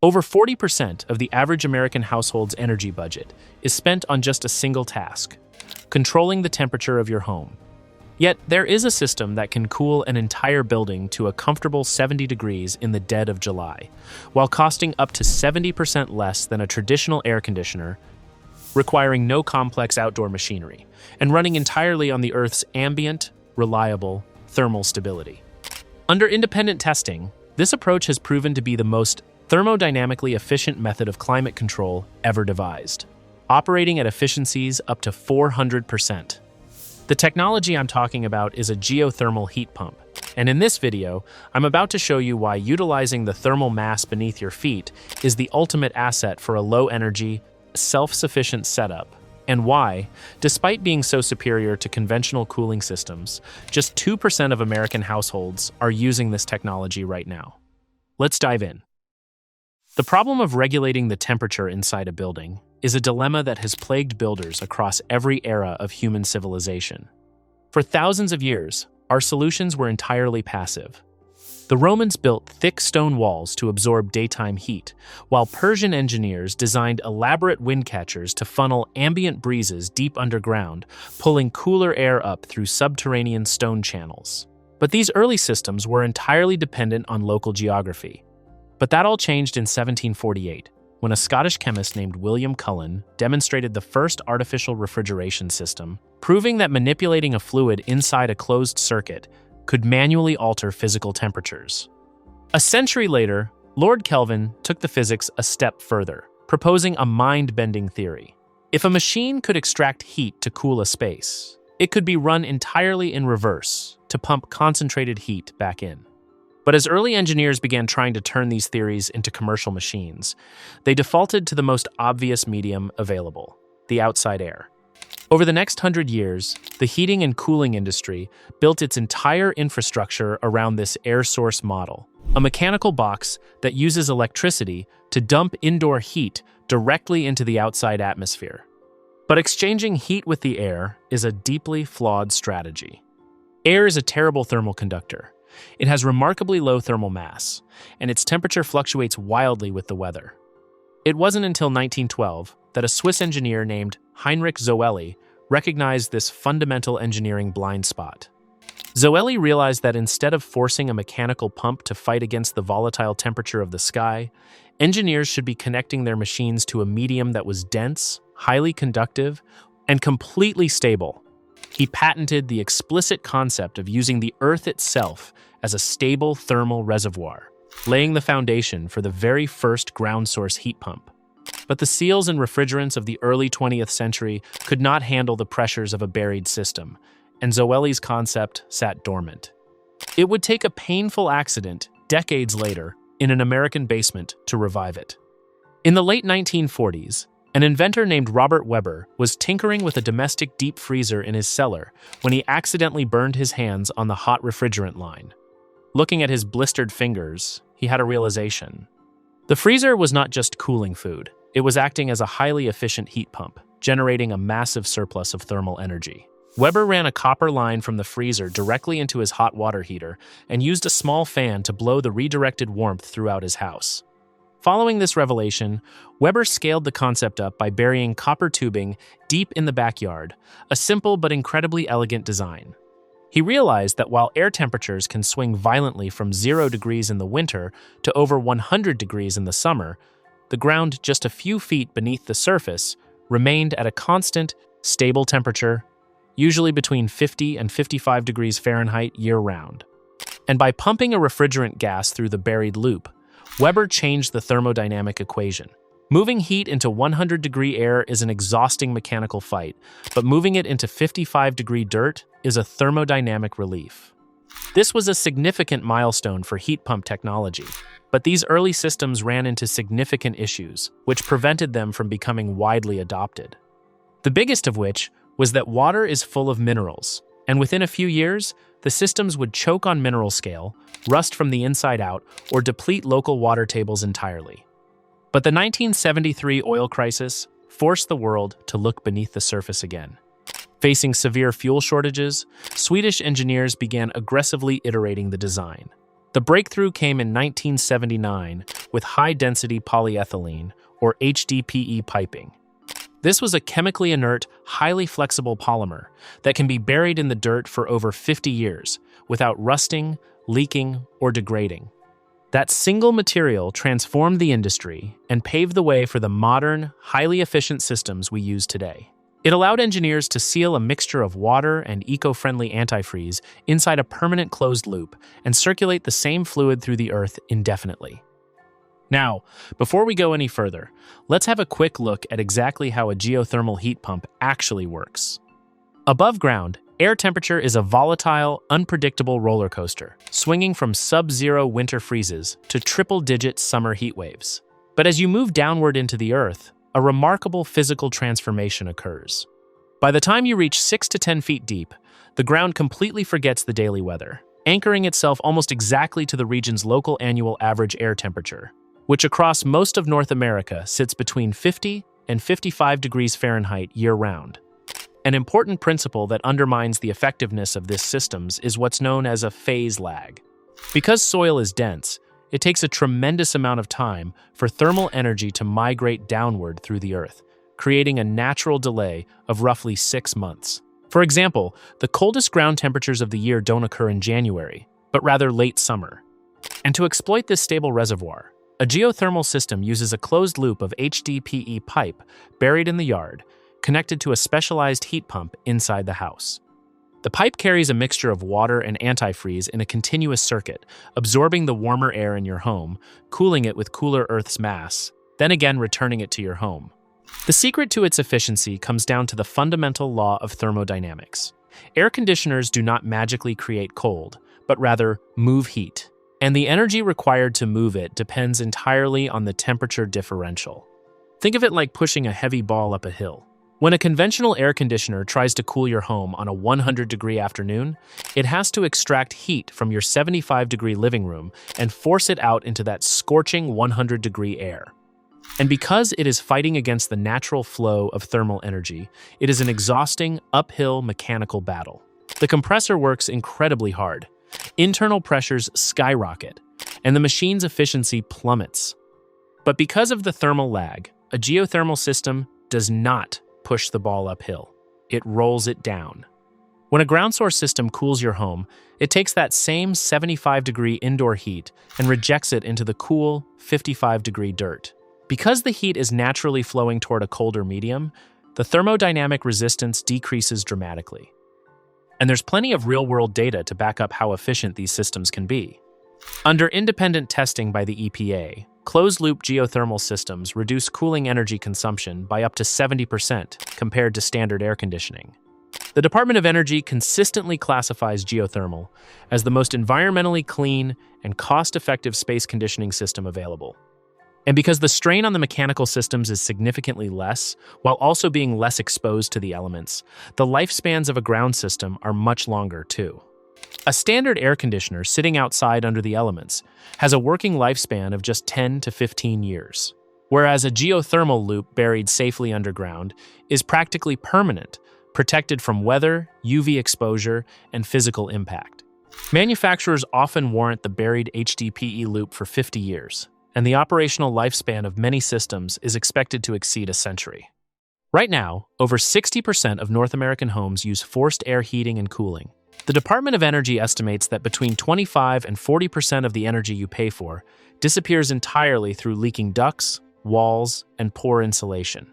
Over 40% of the average American household's energy budget is spent on just a single task: controlling the temperature of your home. Yet, there is a system that can cool an entire building to a comfortable 70 degrees in the dead of July, while costing up to 70% less than a traditional air conditioner, requiring no complex outdoor machinery, and running entirely on the Earth's ambient, reliable thermal stability. Under independent testing, this approach has proven to be the most thermodynamically efficient method of climate control ever devised, operating at efficiencies up to 400%. The technology I'm talking about is a geothermal heat pump, and in this video, I'm about to show you why utilizing the thermal mass beneath your feet is the ultimate asset for a low-energy, self-sufficient setup, and why, despite being so superior to conventional cooling systems, just 2% of American households are using this technology right now. Let's dive in. The problem of regulating the temperature inside a building is a dilemma that has plagued builders across every era of human civilization. For thousands of years, our solutions were entirely passive. The Romans built thick stone walls to absorb daytime heat, while Persian engineers designed elaborate wind catchers to funnel ambient breezes deep underground, pulling cooler air up through subterranean stone channels. But these early systems were entirely dependent on local geography. But that all changed in 1748, when a Scottish chemist named William Cullen demonstrated the first artificial refrigeration system, proving that manipulating a fluid inside a closed circuit could manually alter physical temperatures. A century later, Lord Kelvin took the physics a step further, proposing a mind-bending theory. If a machine could extract heat to cool a space, it could be run entirely in reverse to pump concentrated heat back in. But as early engineers began trying to turn these theories into commercial machines, they defaulted to the most obvious medium available: the outside air. Over the next 100 years, the heating and cooling industry built its entire infrastructure around this air source model, a mechanical box that uses electricity to dump indoor heat directly into the outside atmosphere. But exchanging heat with the air is a deeply flawed strategy. Air is a terrible thermal conductor. It has remarkably low thermal mass, and its temperature fluctuates wildly with the weather. It wasn't until 1912 that a Swiss engineer named Heinrich Zoelli recognized this fundamental engineering blind spot. Zoelli realized that instead of forcing a mechanical pump to fight against the volatile temperature of the sky, engineers should be connecting their machines to a medium that was dense, highly conductive, and completely stable. He patented the explicit concept of using the Earth itself as a stable thermal reservoir, laying the foundation for the very first ground source heat pump. But the seals and refrigerants of the early 20th century could not handle the pressures of a buried system, and Zoelli's concept sat dormant. It would take a painful accident decades later in an American basement to revive it. In the late 1940s, an inventor named Robert Weber was tinkering with a domestic deep freezer in his cellar when he accidentally burned his hands on the hot refrigerant line. Looking at his blistered fingers, he had a realization. The freezer was not just cooling food, it was acting as a highly efficient heat pump, generating a massive surplus of thermal energy. Weber ran a copper line from the freezer directly into his hot water heater and used a small fan to blow the redirected warmth throughout his house. Following this revelation, Weber scaled the concept up by burying copper tubing deep in the backyard, a simple but incredibly elegant design. He realized that while air temperatures can swing violently from 0 degrees in the winter to over 100 degrees in the summer, the ground just a few feet beneath the surface remained at a constant, stable temperature, usually between 50 and 55 degrees Fahrenheit year-round. And by pumping a refrigerant gas through the buried loop, Weber changed the thermodynamic equation. Moving heat into 100-degree air is an exhausting mechanical fight, but moving it into 55-degree dirt is a thermodynamic relief. This was a significant milestone for heat pump technology, but these early systems ran into significant issues, which prevented them from becoming widely adopted. The biggest of which was that water is full of minerals, and within a few years, the systems would choke on mineral scale, rust from the inside out, or deplete local water tables entirely. But the 1973 oil crisis forced the world to look beneath the surface again. Facing severe fuel shortages, Swedish engineers began aggressively iterating the design. The breakthrough came in 1979 with high-density polyethylene, or HDPE piping. This was a chemically inert, highly flexible polymer that can be buried in the dirt for over 50 years without rusting, leaking, or degrading. That single material transformed the industry and paved the way for the modern, highly efficient systems we use today. It allowed engineers to seal a mixture of water and eco-friendly antifreeze inside a permanent closed loop and circulate the same fluid through the earth indefinitely. Now, before we go any further, let's have a quick look at exactly how a geothermal heat pump actually works. Above ground, air temperature is a volatile, unpredictable roller coaster, swinging from sub-zero winter freezes to triple-digit summer heat waves. But as you move downward into the earth, a remarkable physical transformation occurs. By the time you reach 6 to 10 feet deep, the ground completely forgets the daily weather, anchoring itself almost exactly to the region's local annual average air temperature, which across most of North America sits between 50 and 55 degrees Fahrenheit year-round. An important principle that undermines the effectiveness of this system is what's known as a phase lag. Because soil is dense, it takes a tremendous amount of time for thermal energy to migrate downward through the earth, creating a natural delay of roughly 6 months. For example, the coldest ground temperatures of the year don't occur in January, but rather late summer. And to exploit this stable reservoir, a geothermal system uses a closed loop of HDPE pipe buried in the yard, connected to a specialized heat pump inside the house. The pipe carries a mixture of water and antifreeze in a continuous circuit, absorbing the warmer air in your home, cooling it with cooler Earth's mass, then again returning it to your home. The secret to its efficiency comes down to the fundamental law of thermodynamics. Air conditioners do not magically create cold, but rather move heat. And the energy required to move it depends entirely on the temperature differential. Think of it like pushing a heavy ball up a hill. When a conventional air conditioner tries to cool your home on a 100-degree afternoon, it has to extract heat from your 75-degree living room and force it out into that scorching 100-degree air. And because it is fighting against the natural flow of thermal energy, it is an exhausting, uphill mechanical battle. The compressor works incredibly hard. Internal pressures skyrocket, and the machine's efficiency plummets. But because of the thermal lag, a geothermal system does not push the ball uphill. It rolls it down. When a ground source system cools your home, it takes that same 75-degree indoor heat and rejects it into the cool, 55-degree dirt. Because the heat is naturally flowing toward a colder medium, the thermodynamic resistance decreases dramatically. And there's plenty of real-world data to back up how efficient these systems can be. Under independent testing by the EPA, closed-loop geothermal systems reduce cooling energy consumption by up to 70% compared to standard air conditioning. The Department of Energy consistently classifies geothermal as the most environmentally clean and cost-effective space conditioning system available. And because the strain on the mechanical systems is significantly less, while also being less exposed to the elements, the lifespans of a ground system are much longer too. A standard air conditioner sitting outside under the elements has a working lifespan of just 10 to 15 years, whereas a geothermal loop buried safely underground is practically permanent, protected from weather, UV exposure, and physical impact. Manufacturers often warrant the buried HDPE loop for 50 years. And the operational lifespan of many systems is expected to exceed a century. Right now, over 60% of North American homes use forced air heating and cooling. The Department of Energy estimates that between 25 and 40% of the energy you pay for disappears entirely through leaking ducts, walls, and poor insulation.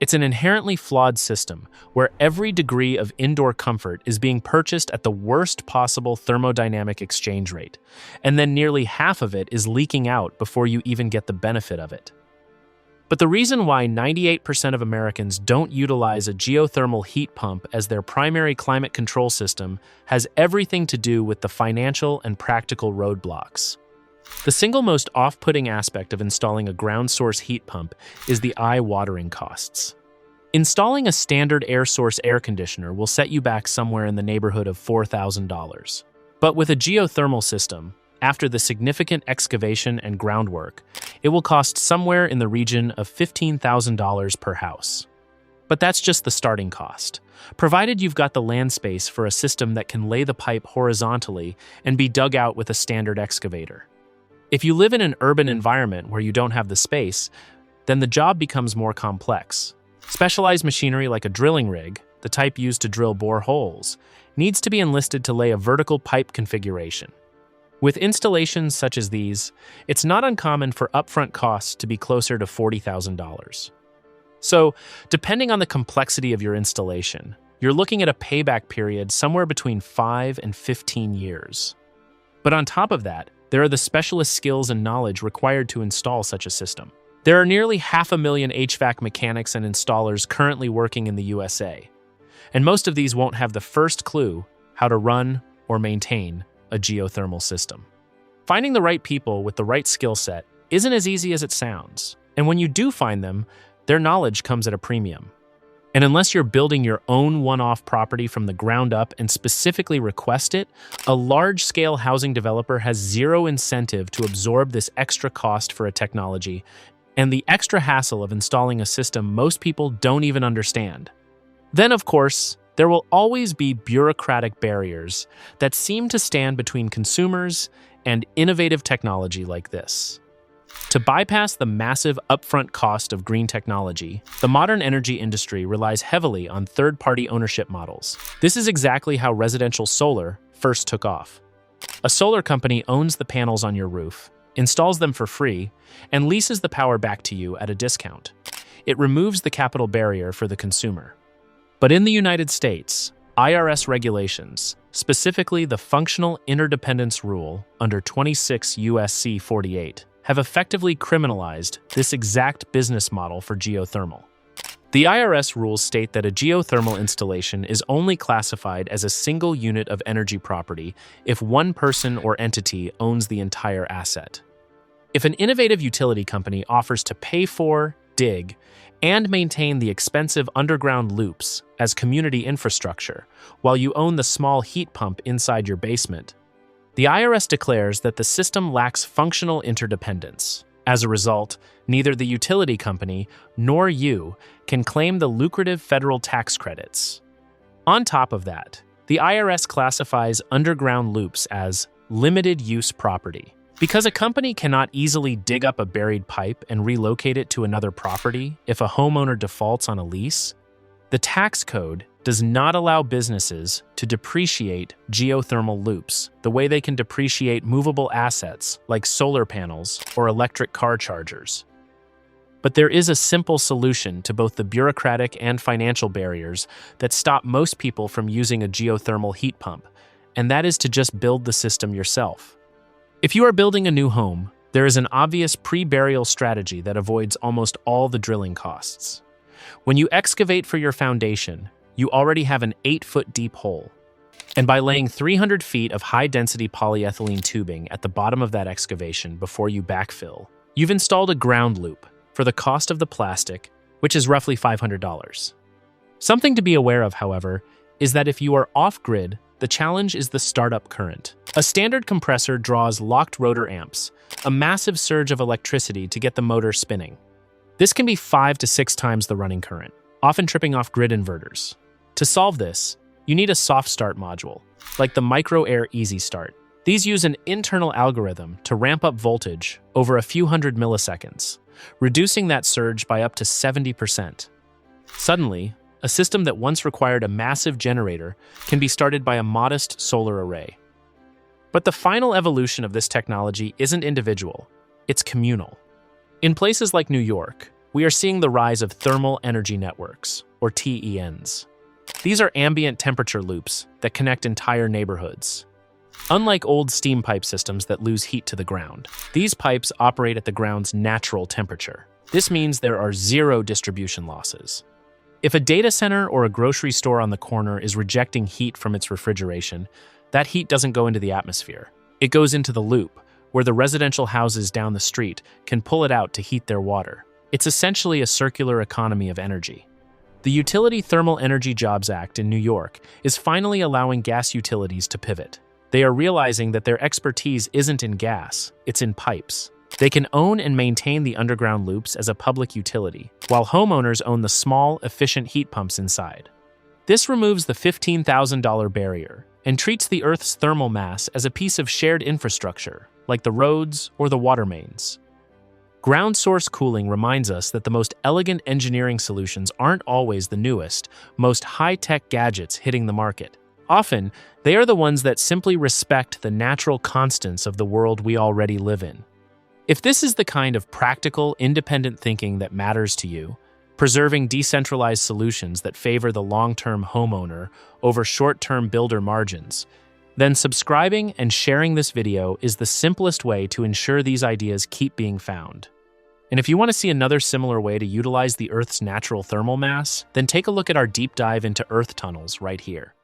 It's an inherently flawed system where every degree of indoor comfort is being purchased at the worst possible thermodynamic exchange rate, and then nearly half of it is leaking out before you even get the benefit of it. But the reason why 98% of Americans don't utilize a geothermal heat pump as their primary climate control system has everything to do with the financial and practical roadblocks. The single most off-putting aspect of installing a ground source heat pump is the eye-watering costs. Installing a standard air source air conditioner will set you back somewhere in the neighborhood of $4,000. But with a geothermal system, after the significant excavation and groundwork, it will cost somewhere in the region of $15,000 per house. But that's just the starting cost, provided you've got the land space for a system that can lay the pipe horizontally and be dug out with a standard excavator. If you live in an urban environment where you don't have the space, then the job becomes more complex. Specialized machinery like a drilling rig, the type used to drill bore holes, needs to be enlisted to lay a vertical pipe configuration. With installations such as these, it's not uncommon for upfront costs to be closer to $40,000. So, depending on the complexity of your installation, you're looking at a payback period somewhere between 5 and 15 years. But on top of that, there are the specialist skills and knowledge required to install such a system. There are nearly 500,000 HVAC mechanics and installers currently working in the USA, and most of these won't have the first clue how to run or maintain a geothermal system. Finding the right people with the right skill set isn't as easy as it sounds, and when you do find them, their knowledge comes at a premium. And unless you're building your own one-off property from the ground up and specifically request it, a large-scale housing developer has zero incentive to absorb this extra cost for a technology and the extra hassle of installing a system most people don't even understand. Then, of course, there will always be bureaucratic barriers that seem to stand between consumers and innovative technology like this. To bypass the massive upfront cost of green technology, the modern energy industry relies heavily on third-party ownership models. This is exactly how residential solar first took off. A solar company owns the panels on your roof, installs them for free, and leases the power back to you at a discount. It removes the capital barrier for the consumer. But in the United States, IRS regulations, specifically the Functional Interdependence Rule under 26 U.S.C. 48, have effectively criminalized this exact business model for geothermal. The IRS rules state that a geothermal installation is only classified as a single unit of energy property if one person or entity owns the entire asset. If an innovative utility company offers to pay for, dig, and maintain the expensive underground loops as community infrastructure while you own the small heat pump inside your basement, the IRS declares that the system lacks functional interdependence. As a result, neither the utility company nor you can claim the lucrative federal tax credits. On top of that, the IRS classifies underground loops as limited-use property. Because a company cannot easily dig up a buried pipe and relocate it to another property if a homeowner defaults on a lease, the tax code does not allow businesses to depreciate geothermal loops the way they can depreciate movable assets like solar panels or electric car chargers. But there is a simple solution to both the bureaucratic and financial barriers that stop most people from using a geothermal heat pump, and that is to just build the system yourself. If you are building a new home, there is an obvious pre-burial strategy that avoids almost all the drilling costs. When you excavate for your foundation, you already have an 8-foot deep hole. And by laying 300 feet of high-density polyethylene tubing at the bottom of that excavation before you backfill, you've installed a ground loop for the cost of the plastic, which is roughly $500. Something to be aware of, however, is that if you are off-grid, the challenge is the startup current. A standard compressor draws locked rotor amps, a massive surge of electricity to get the motor spinning. This can be 5 to 6 times the running current, often tripping off grid inverters. To solve this, you need a soft start module, like the Micro Air Easy Start. These use an internal algorithm to ramp up voltage over a few hundred milliseconds, reducing that surge by up to 70%. Suddenly, a system that once required a massive generator can be started by a modest solar array. But the final evolution of this technology isn't individual, it's communal. In places like New York, we are seeing the rise of thermal energy networks, or TENs. These are ambient temperature loops that connect entire neighborhoods. Unlike old steam pipe systems that lose heat to the ground, these pipes operate at the ground's natural temperature. This means there are zero distribution losses. If a data center or a grocery store on the corner is rejecting heat from its refrigeration, that heat doesn't go into the atmosphere. It goes into the loop, where the residential houses down the street can pull it out to heat their water. It's essentially a circular economy of energy. The Utility Thermal Energy Jobs Act in New York is finally allowing gas utilities to pivot. They are realizing that their expertise isn't in gas, it's in pipes. They can own and maintain the underground loops as a public utility, while homeowners own the small, efficient heat pumps inside. This removes the $15,000 barrier and treats the Earth's thermal mass as a piece of shared infrastructure, like the roads or the water mains. Ground source cooling reminds us that the most elegant engineering solutions aren't always the newest, most high-tech gadgets hitting the market. Often, they are the ones that simply respect the natural constants of the world we already live in. If this is the kind of practical, independent thinking that matters to you, preserving decentralized solutions that favor the long-term homeowner over short-term builder margins, then subscribing and sharing this video is the simplest way to ensure these ideas keep being found. And if you want to see another similar way to utilize the Earth's natural thermal mass, then take a look at our deep dive into Earth tunnels right here.